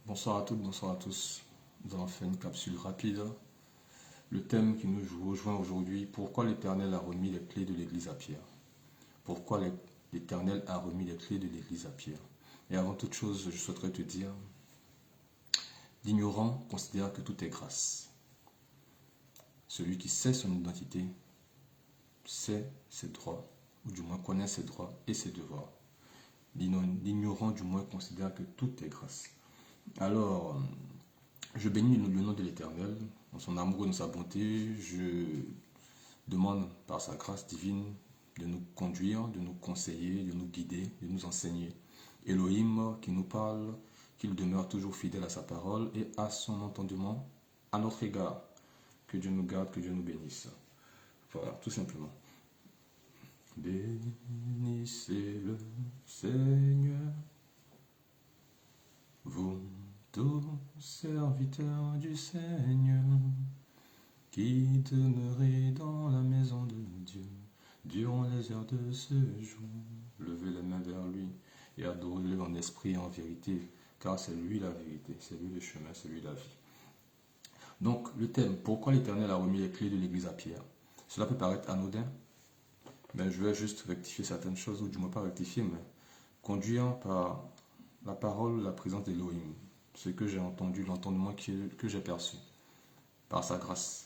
Bonsoir à toutes, bonsoir à tous. Nous allons faire une capsule rapide. Le thème qui nous rejoint aujourd'hui, pourquoi l'Éternel a remis les clés de l'Église à Pierre? Pourquoi l'Éternel a remis les clés de l'Église à Pierre? Et avant toute chose, je souhaiterais te dire, l'ignorant considère que tout est grâce. Celui qui sait son identité sait ses droits, ou du moins connaît ses droits et ses devoirs. L'ignorant du moins considère que tout est grâce. Alors, je bénis le nom de l'Éternel, dans son amour et dans sa bonté. Je demande par sa grâce divine de nous conduire, de nous conseiller, de nous guider, de nous enseigner. Elohim qui nous parle, qu'il demeure toujours fidèle à sa parole et à son entendement à notre égard. Que Dieu nous garde, que Dieu nous bénisse. Voilà, tout simplement. Bénissez le Seigneur, vous tous serviteurs du Seigneur, qui demeurez dans la maison de Dieu, durant les heures de ce jour, levez les mains vers lui et adorez-le en esprit et en vérité, car c'est lui la vérité, c'est lui le chemin, c'est lui la vie. Donc, le thème, pourquoi l'Éternel a remis les clés de l'Église à Pierre? Cela peut paraître anodin, mais je vais juste rectifier certaines choses, ou du moins pas rectifier, mais conduire par la parole, la présence d'Elohim, ce que j'ai entendu, l'entendement que j'ai perçu, par sa grâce.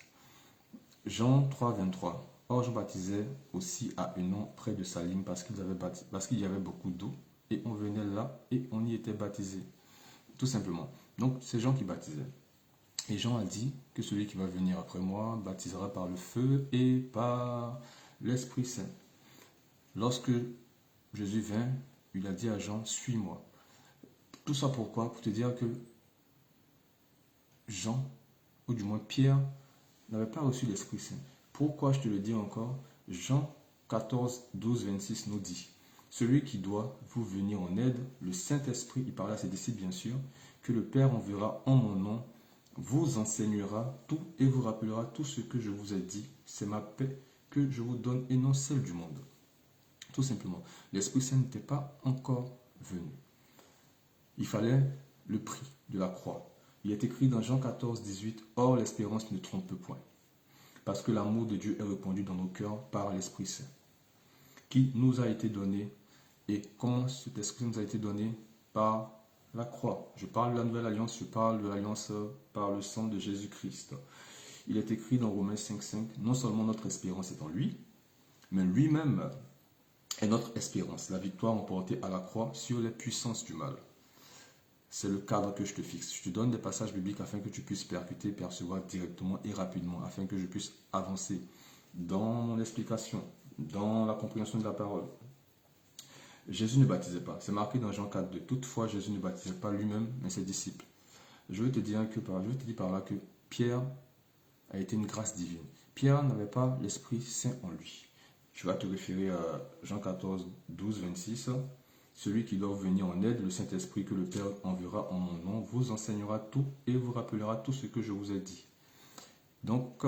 Jean 3, 23. Or, Jean baptisait aussi à Énon, près de Salim, parce qu'il y avait beaucoup d'eau, et on venait là, et on y était baptisé. Tout simplement. Donc, c'est Jean qui baptisait. Et Jean a dit que celui qui va venir après moi baptisera par le feu et par l'Esprit Saint. Lorsque Jésus vint, il a dit à Jean, suis-moi. Tout ça pourquoi? Pour te dire que Jean, ou du moins Pierre, n'avait pas reçu l'Esprit Saint. Pourquoi je te le dis encore? Jean 14, 12, 26 nous dit, celui qui doit vous venir en aide, le Saint-Esprit, il parle à ses disciples bien sûr, que le Père enverra en mon nom, vous enseignera tout et vous rappellera tout ce que je vous ai dit. C'est ma paix que je vous donne et non celle du monde. Tout simplement, l'Esprit Saint n'était pas encore venu. Il fallait le prix de la croix. Il est écrit dans Jean 14, 18, « Or l'espérance ne trompe point, parce que l'amour de Dieu est répandu dans nos cœurs par l'Esprit Saint, qui nous a été donné. Et comment cet Esprit nous a été donné? Par la croix. Je parle de la nouvelle alliance, je parle de l'alliance par le sang de Jésus-Christ. Il est écrit dans Romains 5, 5, « Non seulement notre espérance est en lui, mais lui-même est notre espérance, la victoire emportée à la croix sur les puissances du mal. » C'est le cadre que je te fixe. Je te donne des passages bibliques afin que tu puisses percuter, percevoir directement et rapidement, afin que je puisse avancer dans mon explication, dans la compréhension de la parole. Jésus ne baptisait pas. C'est marqué dans Jean 4, 2. Toutefois, Jésus ne baptisait pas lui-même, mais ses disciples. Je veux te dire par là que Pierre a été une grâce divine. Pierre n'avait pas l'Esprit Saint en lui. Je vais te référer à Jean 14, 12, 26. Celui qui doit venir en aide, le Saint-Esprit que le Père enverra en mon nom, vous enseignera tout et vous rappellera tout ce que je vous ai dit. Donc,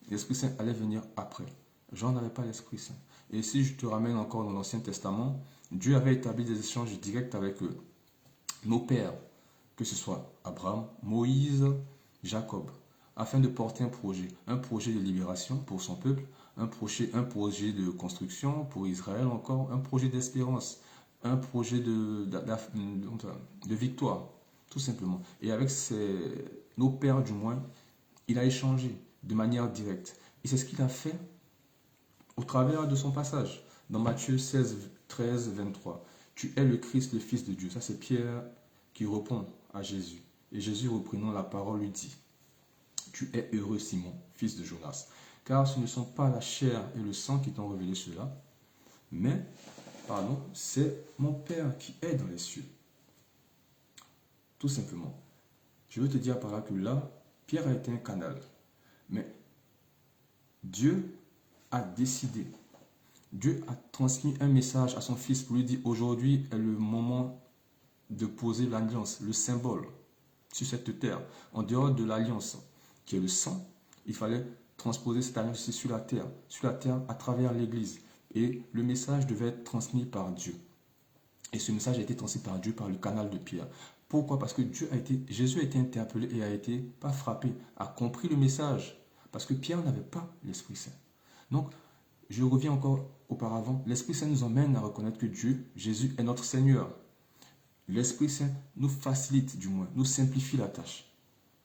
l'Esprit Saint allait venir après. Jean n'avait pas l'Esprit Saint. Et si je te ramène encore dans l'Ancien Testament, Dieu avait établi des échanges directs avec nos pères, que ce soit Abraham, Moïse, Jacob, afin de porter un projet de libération pour son peuple, un projet de construction pour Israël encore, un projet d'espérance, un projet de victoire, tout simplement. Et avec nos pères du moins, il a échangé de manière directe. Et c'est ce qu'il a fait au travers de son passage. Dans Matthieu 16, 13, 23. Tu es le Christ, le Fils de Dieu. Ça, c'est Pierre qui répond à Jésus. Et Jésus, reprenant la parole, lui dit, tu es heureux, Simon, fils de Jonas, car ce ne sont pas la chair et le sang qui t'ont révélé cela, mais, c'est mon Père qui est dans les cieux. Tout simplement. Je veux te dire par là que là, Pierre a été un canal. Mais Dieu a décidé. Dieu a transmis un message à son fils pour lui dire aujourd'hui est le moment de poser l'alliance, le symbole sur cette terre. En dehors de l'alliance qui est le sang, il fallait transposer cette alliance sur la terre à travers l'Église. Et le message devait être transmis par Dieu. Et ce message a été transmis par Dieu par le canal de Pierre. Pourquoi? Parce que Jésus a été interpellé et a été, pas frappé, a compris le message. Parce que Pierre n'avait pas l'Esprit Saint. Donc, je reviens encore auparavant. L'Esprit Saint nous emmène à reconnaître que Dieu, Jésus, est notre Seigneur. L'Esprit Saint nous facilite, du moins, nous simplifie la tâche.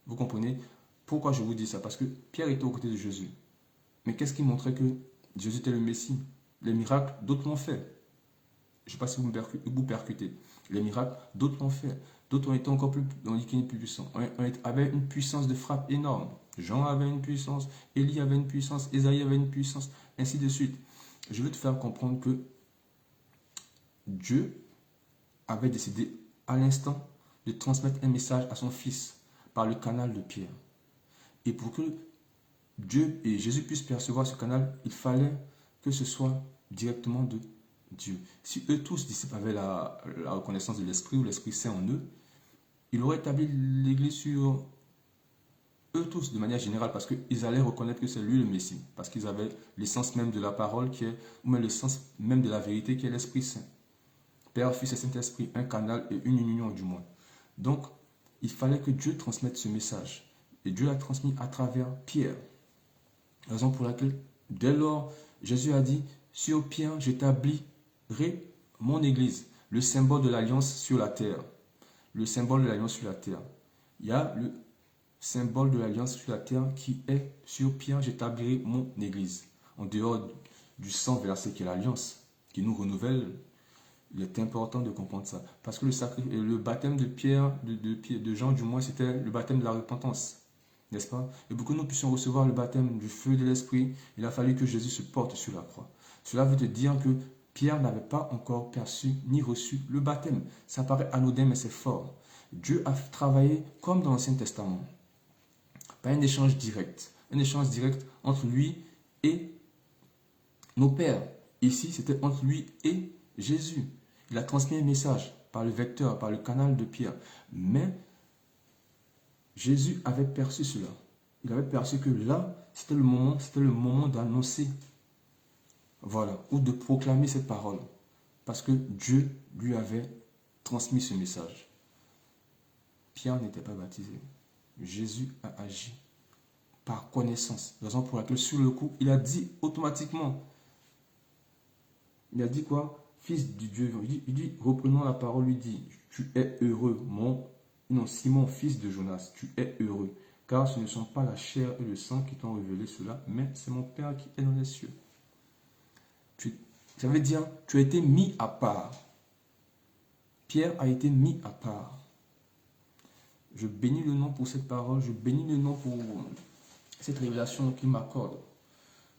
Vous comprenez? Pourquoi je vous dis ça? Parce que Pierre était aux côtés de Jésus. Mais qu'est-ce qui montrait que Jésus était le Messie? Les miracles, d'autres l'ont fait. Je ne sais pas si vous percutez. Les miracles, d'autres l'ont fait. D'autres ont été encore plus puissants. Avaient une puissance de frappe énorme. Jean avait une puissance, Élie avait une puissance, Ésaïe avait une puissance, ainsi de suite. Je veux te faire comprendre que Dieu avait décidé à l'instant de transmettre un message à son fils par le canal de Pierre. Et pour que Dieu et Jésus puissent percevoir ce canal, il fallait que ce soit directement de Dieu. Si eux tous, disciples, avaient la reconnaissance de l'Esprit ou l'Esprit Saint en eux, il aurait établi l'Église sur eux tous de manière générale, parce qu'ils allaient reconnaître que c'est lui le Messie, parce qu'ils avaient l'essence même de la parole, ou même l'essence même de la vérité qui est l'Esprit Saint. Père, Fils et Saint-Esprit, un canal et une union du moins. Donc, il fallait que Dieu transmette ce message. Et Dieu l'a transmis à travers Pierre. Raison pour laquelle, dès lors, Jésus a dit, sur Pierre, j'établirai mon Église, le symbole de l'alliance sur la terre. Le symbole de l'alliance sur la terre. Il y a le symbole de l'alliance sur la terre qui est, sur Pierre, j'établirai mon Église. En dehors du sang versé qui est l'alliance, qui nous renouvelle. Il est important de comprendre ça. Parce que le baptême de Pierre, de Jean du moins, c'était le baptême de la repentance. N'est-ce pas? Et pour que nous puissions recevoir le baptême du feu de l'Esprit, il a fallu que Jésus se porte sur la croix. Cela veut te dire que Pierre n'avait pas encore perçu ni reçu le baptême. Ça paraît anodin, mais c'est fort. Dieu a travaillé comme dans l'Ancien Testament. Pas un échange direct. Un échange direct entre lui et nos pères. Ici, c'était entre lui et Jésus. Il a transmis un message par le vecteur, par le canal de Pierre. Mais Jésus avait perçu cela. Il avait perçu que là, c'était le moment d'annoncer, voilà, ou de proclamer cette parole. Parce que Dieu lui avait transmis ce message. Pierre n'était pas baptisé. Jésus a agi par connaissance. Raison pour laquelle, sur le coup, il a dit automatiquement. Il a dit quoi? Fils du Dieu. Il dit, reprenons la parole, lui dit, tu es heureux, Simon, fils de Jonas, tu es heureux, car ce ne sont pas la chair et le sang qui t'ont révélé cela, mais c'est mon Père qui est dans les cieux. Ça veut dire, tu as été mis à part. Pierre a été mis à part. Je bénis le nom pour cette parole, je bénis le nom pour cette révélation qu'il m'accorde.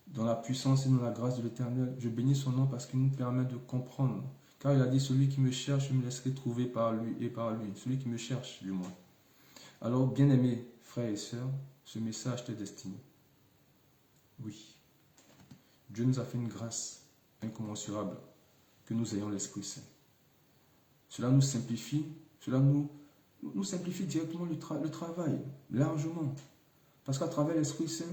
Dans la puissance et dans la grâce de l'Éternel, je bénis son nom parce qu'il nous permet de comprendre. Car il a dit, celui qui me cherche, je me laisserai trouver par lui et par lui. Celui qui me cherche, du moins. Alors, bien-aimés frères et sœurs, ce message t'est destiné. Oui. Dieu nous a fait une grâce incommensurable, que nous ayons l'Esprit Saint. Cela nous simplifie, nous simplifie directement le travail, largement. Parce qu'à travers l'Esprit Saint,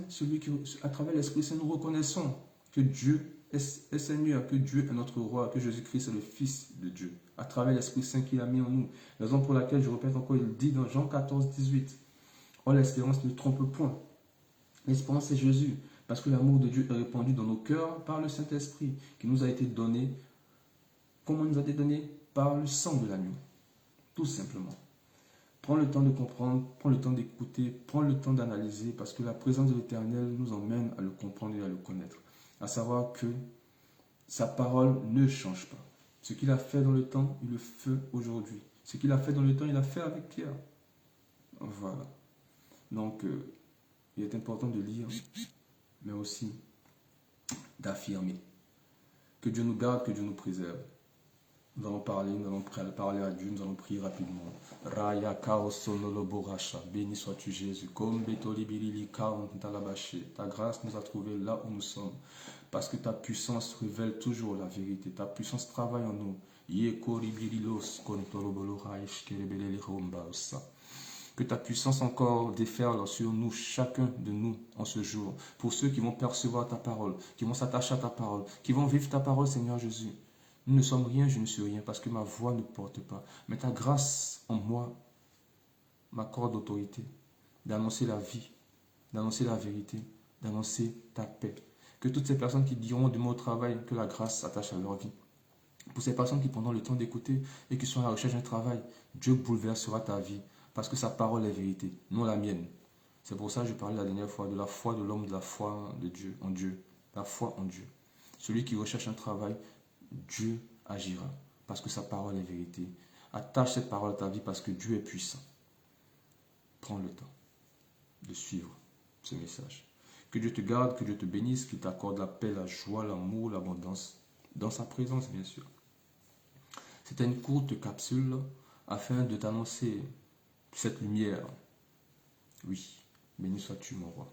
à travers l'Esprit Saint, nous reconnaissons que Dieu est Seigneur, que Dieu est notre roi, que Jésus-Christ est le Fils de Dieu. À travers l'Esprit Saint qu'il a mis en nous. Raison pour laquelle, je répète encore, il dit dans Jean 14, 18, « Oh, l'espérance ne trompe point. L'espérance, c'est Jésus. Parce que l'amour de Dieu est répandu dans nos cœurs par le Saint-Esprit, qui nous a été donné. Comment il nous a été donné? Par le sang de l'agneau. Tout simplement. Prends le temps de comprendre, prends le temps d'écouter, prends le temps d'analyser, parce que la présence de l'Éternel nous emmène à le comprendre et à le connaître. À savoir que sa parole ne change pas. Ce qu'il a fait dans le temps, il le fait aujourd'hui. Ce qu'il a fait dans le temps, il l'a fait avec Pierre. Voilà. Donc, il est important de lire, mais aussi d'affirmer. Que Dieu nous garde, que Dieu nous préserve. Nous allons parler à Dieu, nous allons prier rapidement. Raya Kaosonoloborasha, béni sois-tu Jésus, comme Betolibirili Talabaché. Ta grâce nous a trouvés là où nous sommes, parce que ta puissance révèle toujours la vérité. Ta puissance travaille en nous. Que ta puissance encore déferle sur nous, chacun de nous, en ce jour. Pour ceux qui vont percevoir ta parole, qui vont s'attacher à ta parole, qui vont vivre ta parole, Seigneur Jésus. Nous ne sommes rien, je ne suis rien, parce que ma voix ne porte pas. Mais ta grâce en moi m'accorde autorité d'annoncer la vie, d'annoncer la vérité, d'annoncer ta paix. Que toutes ces personnes qui diront de moi au travail, que la grâce s'attache à leur vie. Pour ces personnes qui prendront le temps d'écouter et qui sont à la recherche d'un travail, Dieu bouleversera ta vie parce que sa parole est vérité, non la mienne. C'est pour ça que je parlais la dernière fois de la foi de l'homme, de la foi de Dieu, en Dieu. La foi en Dieu. Celui qui recherche un travail, Dieu agira parce que sa parole est vérité. Attache cette parole à ta vie parce que Dieu est puissant. Prends le temps de suivre ce message. Que Dieu te garde, que Dieu te bénisse, qu'il t'accorde la paix, la joie, l'amour, l'abondance, dans sa présence bien sûr. C'était une courte capsule afin de t'annoncer cette lumière. Oui, béni sois-tu mon roi.